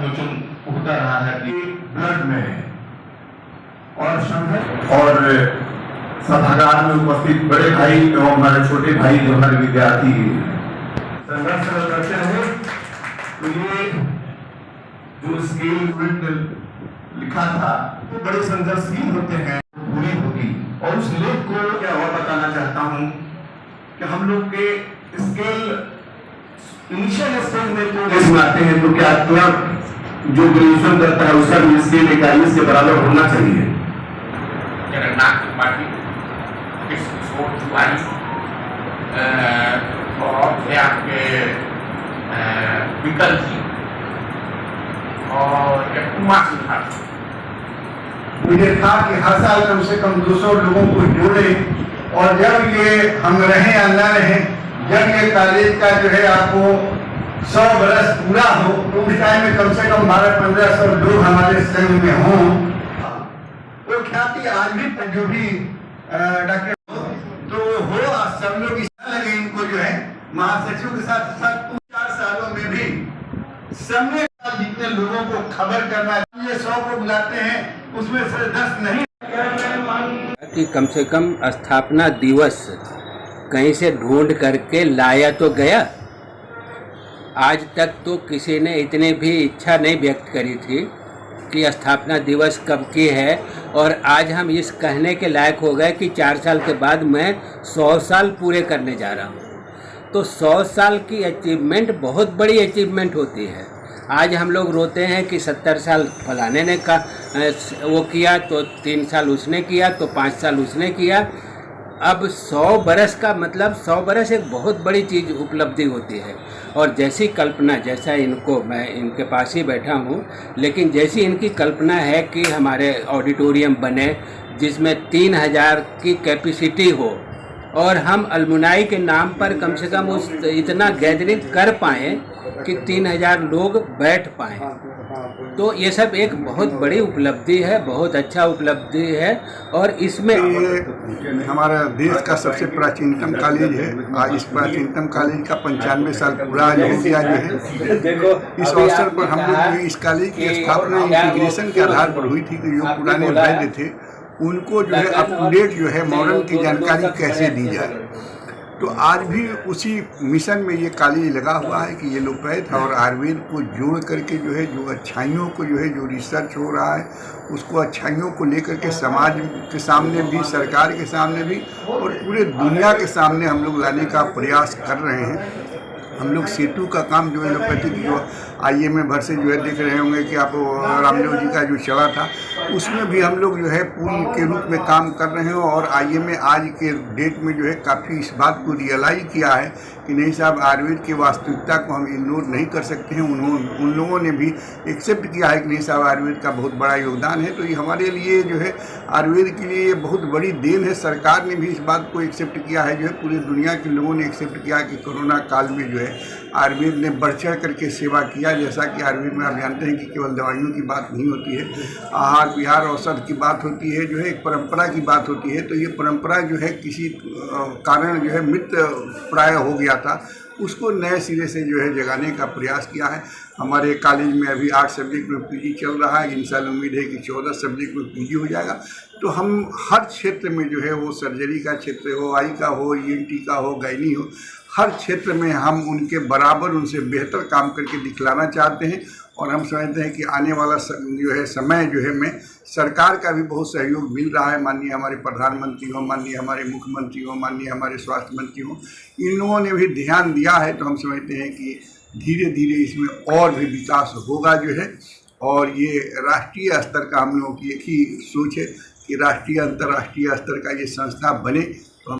विमोचन होता रहा है कि ब्लड में है और संघर्ष और सभागार में उपस्थित बड़े भाई एवं हमारे छोटे भाई जो हमारे विद्यार्थी संघर्ष करते रहे। तो ये जो स्केल लिखा था तो बड़े संघर्षहीन होते हैं, पूरी होगी। और उस लेख को क्या और बताना चाहता हूँ कि हम लोग के स्केल इनिशियल स्टेज में तो सुनाते हैं तो क्या क्लर्क जो ग्रेजुएशन करता है उसका भी स्केल 41 के बराबर होना चाहिए। विकल्प जी और मुझे था कि हर साल कम से कम 200 लोगों को जोड़े और जब ये हम रहें या न रहें, जब ये कॉलेज का जो है आपको 100 बरस पूरा हो तो उस टाइम में कम से कम 1200-1500 लोग हमारे संघ में हों। तो ख्याति आज भी जो भी डॉक्टर तो हो सब लोग इस लगे इनको जो है महासचिव के साथ साथ 4 सालों में भी समय जितने लोगों को खबर करना, ये 100 को बुलाते हैं उसमें से 10 नहीं कि कम से कम स्थापना दिवस कहीं से ढूंढ करके लाया तो गया। आज तक तो किसी ने इतनी भी इच्छा नहीं व्यक्त करी थी कि स्थापना दिवस कब की है, और आज हम इस कहने के लायक हो गए कि 4 साल के बाद मैं 100 साल पूरे करने जा रहा हूँ। तो 100 साल की अचीवमेंट बहुत बड़ी अचीवमेंट होती है। आज हम लोग रोते हैं कि 70 साल फलाने ने का वो किया तो 3 साल उसने किया तो 5 साल उसने किया। अब 100 बरस का मतलब 100 बरस एक बहुत बड़ी चीज़ उपलब्धि होती है। और जैसी कल्पना, जैसा इनको, मैं इनके पास ही बैठा हूँ, लेकिन जैसी इनकी कल्पना है कि हमारे ऑडिटोरियम बने जिसमें 3000 की कैपेसिटी हो और हम अलमुनाई के नाम पर कम से कम उस इतना गैदरिंग कर पाएँ कि 3000 लोग बैठ पाएँ, तो ये सब एक बहुत बड़ी उपलब्धि है, बहुत अच्छा उपलब्धि है। और इसमें ये हमारा देश का सबसे प्राचीनतम कॉलेज है। आज इस प्राचीनतम कॉलेज का 95 साल पूरा हो गया जो है। इस अवसर पर हम लोग इस कॉलेज की स्थापना इंटीग्रेशन के आधार पर हुई थी कि जो पुराने वैद्य थे उनको जो है अप टू डेट जो है मॉडर्न की जानकारी कैसे दी जाए। तो आज भी उसी मिशन में ये कॉलेज लगा हुआ है कि ये एलोपैथ और आयुर्वेद को जोड़ करके जो है जो अच्छाइयों को जो है जो रिसर्च हो रहा है उसको अच्छाइयों को लेकर के समाज के सामने भी, सरकार के सामने भी और पूरे दुनिया के सामने हम लोग लाने का प्रयास कर रहे हैं। हम लोग सेतु का काम जो एलोपैथिक जो IMA भर से जो है देख रहे होंगे कि आप रामदेव जी का जो चला था उसमें भी हम लोग जो है पुल के रूप में काम कर रहे हैं। और IMA आज के डेट में जो है काफ़ी इस बात को रियलाइज किया है कि नहीं साहब, आयुर्वेद की वास्तविकता को हम इग्नोर नहीं कर सकते हैं। उन लोगों ने भी एक्सेप्ट किया है कि नहीं साहब, आयुर्वेद का बहुत बड़ा योगदान है। तो ये हमारे लिए जो है आयुर्वेद के लिए बहुत बड़ी देन है। सरकार ने भी इस बात को एक्सेप्ट किया है, जो है पूरी दुनिया के लोगों ने एक्सेप्ट किया कि कोरोना काल में जो है आयुर्वेद ने बढ़ चढ़ करके सेवा किया। जैसा कि आयुर्वेद में आप जानते हैं कि केवल दवाइयों की बात नहीं होती है, आहार विहार औषध की बात होती है, जो है एक परंपरा की बात होती है। तो ये परंपरा जो है किसी कारण जो है मृत प्राय हो गया था, उसको नए सिरे से जो है जगाने का प्रयास किया है। हमारे कॉलेज में अभी 8 सब्जेक्ट में PG चल रहा है। इंशाअल्लाह उम्मीद है कि 14 सब्जेक्ट में PG हो जाएगा। तो हम हर क्षेत्र में जो है वो सर्जरी का क्षेत्र हो, आई का हो, ENT का हो, गायनी हो, हर क्षेत्र में हम उनके बराबर उनसे बेहतर काम करके दिखलाना चाहते हैं। और हम समझते हैं कि आने वाला जो है समय जो है में सरकार का भी बहुत सहयोग मिल रहा है। माननीय हमारे प्रधानमंत्री हो, माननीय हमारे मुख्यमंत्री हो, माननीय हमारे स्वास्थ्य मंत्री हो, इन लोगों ने भी ध्यान दिया है। तो हम समझते हैं कि धीरे धीरे इसमें और भी विकास होगा जो है। और ये राष्ट्रीय स्तर का हम लोगों की एक ही सोच है कि राष्ट्रीय अंतर्राष्ट्रीय स्तर का ये संस्था बने